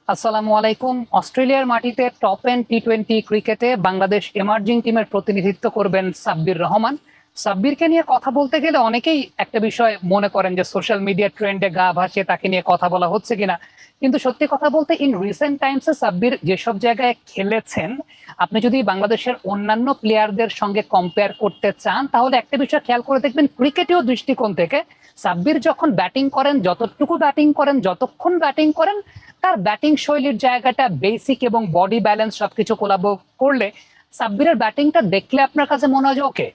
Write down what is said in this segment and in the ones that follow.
আসসালামু আলাইকুম। অস্ট্রেলিয়ার মাটিতে টপ এন্ড টি-20 ক্রিকেটে বাংলাদেশ এমার্জিং টিমের প্রতিনিধিত্ব করবেন সাব্বির রহমান। সাব্বিরকে নিয়ে কথা বলতে গেলে অনেকেই একটা বিষয় মনে করেন যে সোশ্যাল মিডিয়া ট্রেন্ডে গা ভাসিয়ে তাকে নিয়ে কথা বলা হচ্ছে কিনা, কিন্তু সত্যি কথা বলতে ইন রিসেন্ট টাইমসে সাব্বির যেসব জায়গায় খেলেছেন, আপনি যদি বাংলাদেশের অন্যান্য প্লেয়ারদের সঙ্গে কম্পেয়ার করতে চান তাহলে একটা বিষয় খেয়াল করে দেখবেন, ক্রিকেটীয় দৃষ্টিকোণ থেকে সাব্বির যখন ব্যাটিং করেন, যতটুকু ব্যাটিং করেন, যতক্ষণ ব্যাটিং করেন, তার ব্যাটিং শৈলীর জায়গাটা বেসিক এবং বডি ব্যালেন্স সবকিছু কোলাবো করলে সাব্বিরের ব্যাটিংটা দেখলে আপনার কাছে মনে হয় যে ওকে,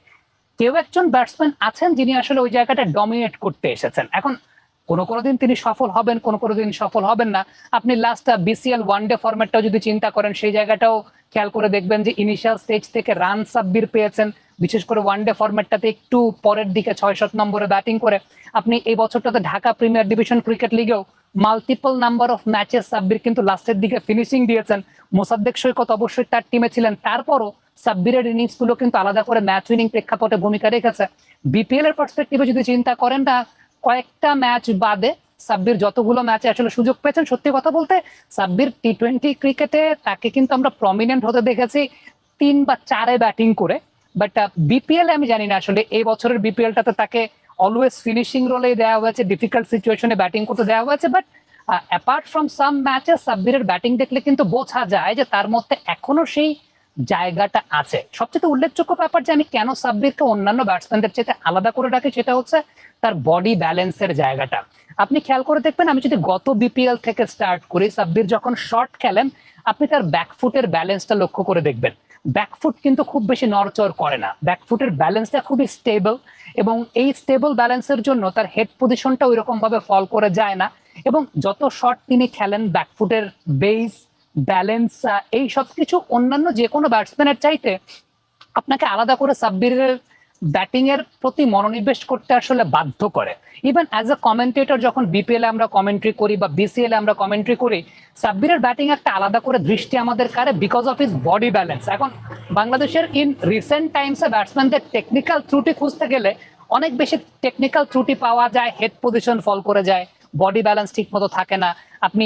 কেউ একজন ব্যাটসম্যান আছেন যিনি আসলে ওই জায়গাটা ডমিনেট করতে এসেছেন। এখন কোনো দিন তিনি সফল হবেন, কোনো দিন সফল হবেন না। আপনি লাস্ট বিসিএল ওয়ানডে ফরম্যাটটাও যদি চিন্তা করেন, সেই জায়গাটাও খেয়াল করে দেখবেন যে ইনিশিয়াল স্টেজ থেকে রান সাব্বির পেয়েছেন, বিশেষ করে ওয়ানডে ফরম্যাটটাতে একটু পরের দিকে 6-7 নম্বরে ব্যাটিং করে। আপনি এই বছরটাতে ঢাকা প্রিমিয়ার ডিভিশন ক্রিকেট লিগেও multiple number of matches Sabbir কিন্তু লাস্টের দিকে ফিনিশিং দিয়েছেন। মোসাদ্দেক সৈকত অবশ্যই তার টিমে ছিলেন, তারপরও সাব্বিরের ইনিংস গুলো কিন্তু আলাদা করে ম্যাচ উইনিং প্রেক্ষাপটে ভূমিকা রেখেছে। বিপিএল এর পার্সপেক্টিভে যদি চিন্তা করেন না, কয়েকটা ম্যাচ বাদে সাব্বির যতগুলো ম্যাচে আসলে সুযোগ পেয়েছেন, সত্যি কথা বলতে সাব্বির টি-20 ক্রিকেটে তাকে কিন্তু আমরা প্রমিনেন্ট হতে দেখেছি 3 বা 4-এ ব্যাটিং করে। বাট বিপিএল আমি জানি না আসলে এই বছরের বিপিএলটাতে তাকে অলওয়েজ ফিনিশিং রোলে দেওয়া হয়েছে, ডিফিকাল্ট সিচুয়েশনে ব্যাটিং করতে দেওয়া হয়েছে। বাট অ্যাপার্ট ফ্রম সাম ম্যাচে সাব্বিরের ব্যাটিং দেখলে কিন্তু বোঝা যায় যে তার মধ্যে এখনো সেই জায়গাটা আছে। সবচেয়ে উল্লেখযোগ্য ব্যাপার যে আমি কেন সাব্বিরকে অন্যান্য ব্যাটসম্যানদের চেয়ে আলাদা করে রাখি, সেটা হচ্ছে তার বডি ব্যালেন্সের জায়গাটা। আপনি খেয়াল করে দেখবেন, আমি যদি গত বিপিএল থেকে স্টার্ট করি, সাব্বির যখন শর্ট খেলেন আপনি তার ব্যাকফুটের ব্যালেন্সটা লক্ষ্য করে দেখবেন। ব্যাকফুট কিন্তু খুব বেশি নড়চড় করে না, ব্যাকফুটের ব্যালেন্সটা খুবই স্টেবল, এবং এই স্টেবল ব্যালেন্সের জন্য তার হেড পজিশনটা ওই রকম ভাবে ফল করে যায় না। এবং যত শট তিনি খেলেন, ব্যাকফুটের বেস, ব্যালেন্স, এই সব কিছু অন্যান্য যে কোনো ব্যাটসম্যানের চাইতে আপনাকে আলাদা করে সাব্বিরের ব্যাটিং এর প্রতি মনোনিবেশ করতে আসলে বাধ্য করে। ইভেন অ্যাজ এ কমেন্টেটর যখন বিপিএল আমরা কমেন্ট্রি করি বা বিসিএল আমরা কমেন্ট্রি করি, সাব্বিরের ব্যাটিং একটা আলাদা করে দৃষ্টি আমাদের কারে because of his body balance. এখন বাংলাদেশের ইন রিসেন্ট টাইমসে ব্যাটসম্যানদের টেকনিক্যাল ত্রুটি খুঁজতে গেলে অনেক বেশি টেকনিক্যাল ত্রুটি পাওয়া যায়, হেড পজিশন ফল করে যায়, বডি ব্যালেন্স ঠিক মতো থাকে না। আপনি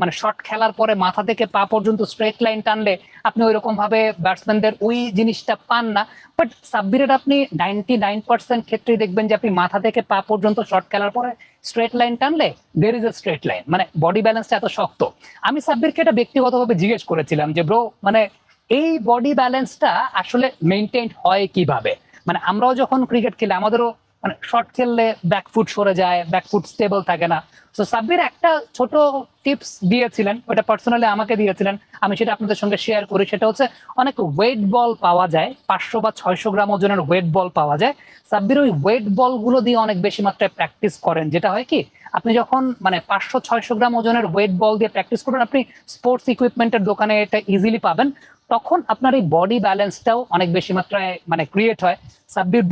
মানে শর্ট খেলার পরে মাথা থেকে পা পর্যন্ত স্ট্রেট লাইন টানলে আপনি ওই রকম ভাবে ব্যাটসম্যানদের ওই জিনিসটা পান না। বাট সাব্বিরের আপনি 99% ক্ষেত্রেই দেখবেন যে আপনি মাথা থেকে পা পর্যন্ত শর্ট খেলার পরে স্ট্রেট লাইন টানলে there is a straight line, মানে বডি ব্যালেন্সটা এত শক্ত। আমি সাব্বিরকে এটা ব্যক্তিগতভাবে জিজ্ঞেস করেছিলাম যে ব্রো, মানে এই বডি ব্যালেন্সটা আসলে মেনটেন হয় কিভাবে? মানে আমরাও যখন ক্রিকেট খেলি আমাদেরও মানে শর্ট খেললে ব্যাকফুট সরে যায়, ব্যাকফুট স্টেবল থাকে না। তো সাব্বির একটা ছোট টিপস দিয়েছিলেন, ওটা পার্সোনালি আমাকে দিয়েছিলেন, আমি সেটা আপনাদের সঙ্গে শেয়ার করি। সেটা হচ্ছে, অনেক ওয়েট বল পাওয়া যায়, 500 বা 600 গ্রাম ওজনের ওয়েট বল পাওয়া যায়। সাব্বির ওই ওয়েট বল গুলো দিয়ে অনেক বেশি মাত্রায় প্র্যাকটিস করেন। যেটা হয় কি, আপনি যখন মানে 500-600 গ্রাম ওজনের ওয়েট বল দিয়ে প্র্যাকটিস করবেন, আপনি স্পোর্টস ইকুইপমেন্টের দোকানে এটা ইজিলি পাবেন, তখন আপনার এই বডি ব্যালেন্সটাও অনেক বেশি মাত্রায় মানে ক্রিয়েট হয়। সাব্বির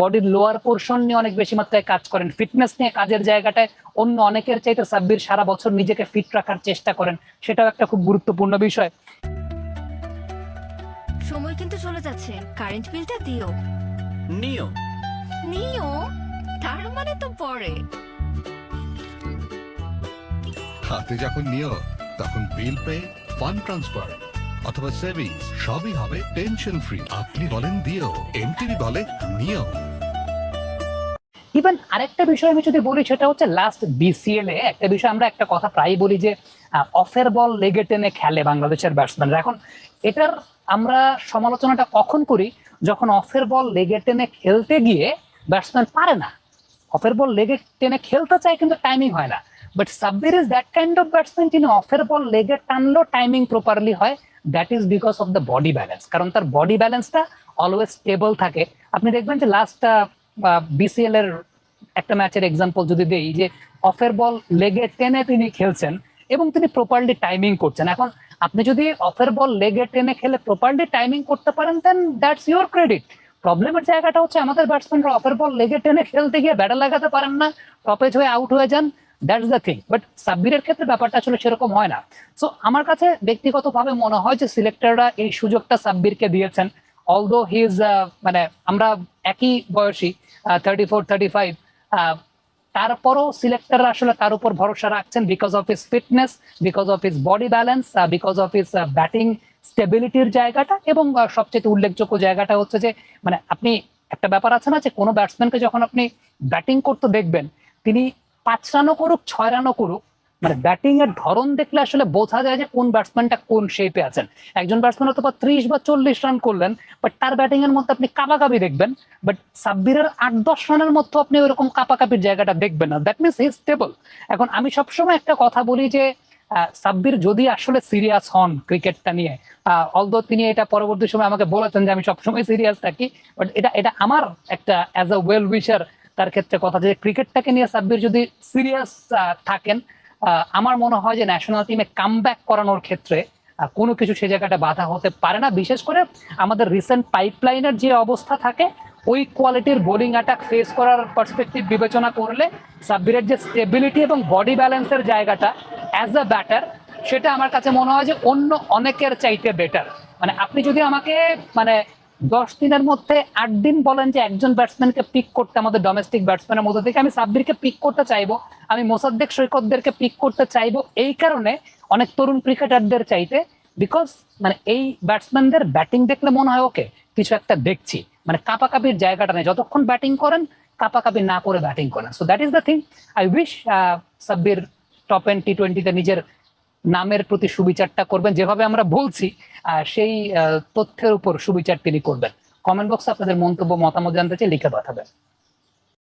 বডির লোয়ার পোর্শন নিয়ে অনেক বেশি মাত্রায় কাজ করেন, ফিটনেস নিয়ে কাজের জায়গাটায় অন্য অনেকের চাইতে সাব্বির সারা বছর নিজেকে ফিট রাখার চেষ্টা করেন, সেটাও একটা খুব গুরুত্বপূর্ণ বিষয়। সময় কিন্তু চলে যাচ্ছে, কারেন্ট বিলটা দিও। নিও। নিও তার মানে তো পরে। হাতে যখন নিও তখন বিল পে, ফান্ড ট্রান্সফার অথবা সেভিংস সবই হবে টেনশন ফ্রি। আপনি বলেন দিও, এমটিভি বলে নিও। ইভেন আরেকটা বিষয় আমি যদি বলি, সেটা হচ্ছে লাস্ট বিসিএল এ একটা বিষয় আমরা একটা কথা প্রায় বলি যে অফের বল লেগে টেনে খেলে বাংলাদেশের ব্যাটসম্যানরা। এখন এটার আমরা সমালোচনাটা কখন করি, যখন অফের বল লেগে টেনে খেলতে গিয়ে ব্যাটসম্যান পারে না। অফের বল লেগে টেনে খেলতে চায় কিন্তু টাইমিং হয় না। But Sabbir is that kind of batsman, যিনি অফের বল লেগে টানলেও টাইমিং প্রপারলি হয়। That is because of the body balance, কারণ তার বডি ব্যালেন্সটা অলওয়েজ স্টেবল থাকে। আপনি দেখবেন যে লাস্ট বিসিএল এর একটা ম্যাচের এক্সাম্পল যদি দেই, যে অফের বল লেগে টেনে তিনি খেলছেন এবং তিনি প্রপারলি টাইমিং করছেন। এখন আপনি যদি অফের বল লেগে টেনে খেলে প্রপারলি টাইমিং করতে পারেন, দেন দ্যাটস ইউর ক্রেডিট। প্রবলেমের জায়গাটা হচ্ছে আমাদের ব্যাটসম্যানরা অফের বল লেগে টেনে খেলতে গিয়ে ব্যাটে লাগাতে পারেন না, টপেজ হয়ে আউট হয়ে যান, দ্যাটস দ্য থিং। বাট সাব্বিরের ক্ষেত্রে ব্যাপারটা আসলে সেরকম হয় না। সো আমার কাছে ব্যক্তিগতভাবে মনে হয় যে সিলেক্টররা এই সুযোগটা সাব্বিরকে দিয়েছেন। অলদো হি ইজ মানে আমরা একই বয়সী, 34-35, তারপরও সিলেক্টররা আসলে তার উপর ভরসা রাখছেন because of his fitness, because of his body balance, because of his batting স্টেবিলিটির জায়গাটা, এবং সবচেয়ে উল্লেখযোগ্য জায়গাটা হচ্ছে যে মানে আপনি একটা ব্যাপার আছে না যে কোনো ব্যাটসম্যানকে যখন আপনি ব্যাটিং করতে দেখবেন, তিনি 5 রানও করুক 6 রানও করুক, মানে ব্যাটিং এর ধরন দেখলে আসলে বোঝা যায় যে কোন ব্যাটসম্যানটা কোন শেপে আছেন। একজন ব্যাটসম্যান হয়তো 30 বা 40 রান করলেন, বাট তার ব্যাটিং এর মধ্যে আপনি কাপাকাপি দেখবেন, বাট সাব্বিরের 8-10 রানের মধ্যে আপনি ওইরকম কাপাকাপির জায়গাটা দেখবেন না। That means he is stable. এখন আমি সবসময় একটা কথা বলি যে সাব্বির যদি আসলে সিরিয়াস হন ক্রিকেটটা নিয়ে, অলদো তিনি এটা পরবর্তী সময় আমাকে বলেছেন যে আমি সবসময় সিরিয়াস থাকি, বাট এটা আমার একটা অ্যাজ আ ওয়েল উইশার তার ক্ষেত্রে কথা, যে ক্রিকেটটাকে নিয়ে সাব্বির যদি সিরিয়াস থাকেন, আমার মনে হয় যে ন্যাশনাল টিমে কামব্যাক করানোর ক্ষেত্রে কোনো কিছু সে জায়গাটা বাধা হতে পারে না। বিশেষ করে আমাদের রিসেন্ট পাইপলাইনের যে অবস্থা থাকে, ওই কোয়ালিটির বোলিং অ্যাটাক ফেস করার পার্সপেক্টিভ বিবেচনা করলে সাব্বিরের যে স্টেবিলিটি এবং বডি ব্যালেন্সের জায়গাটা অ্যাজ আ ব্যাটার, সেটা আমার কাছে মনে হয় যে অন্য অনেকের চাইতে বেটার। মানে আপনি যদি আমাকে মানে 10 দিনের মধ্যে 8 দিন বলেন যে একজন ব্যাটসম্যানকে পিক করতে, আমাদের ডোমেস্টিক ব্যাটসম্যানের মধ্যে থেকে আমি সাব্বিরকে পিক করতে চাইবো, আমি মোসাদ্দেক সৈকতদেরকে পিক করতে চাইবো এই কারণে, অনেক তরুণ ক্রিকেটারদের চাইতে, বিকজ মানে এই ব্যাটসম্যানদের ব্যাটিং দেখলে মনে হয় ওকে কিছু একটা দেখছি, মানে কাপাকাপির জায়গাটা নেই, যতক্ষণ ব্যাটিং করেন কাপাকাপি না করে ব্যাটিং করেন। So that is the thing. I wish Sabbir top end টি20তে নিজের নামের প্রতি সুবিচারটা করবেন, যেভাবে আমরা বলছি সেই তথ্যের উপর সুবিচার তিনি করবেন। কমেন্ট বক্সে আপনাদের মন্তব্য মতামত জানতে চাই, লিখে পাঠাবেন।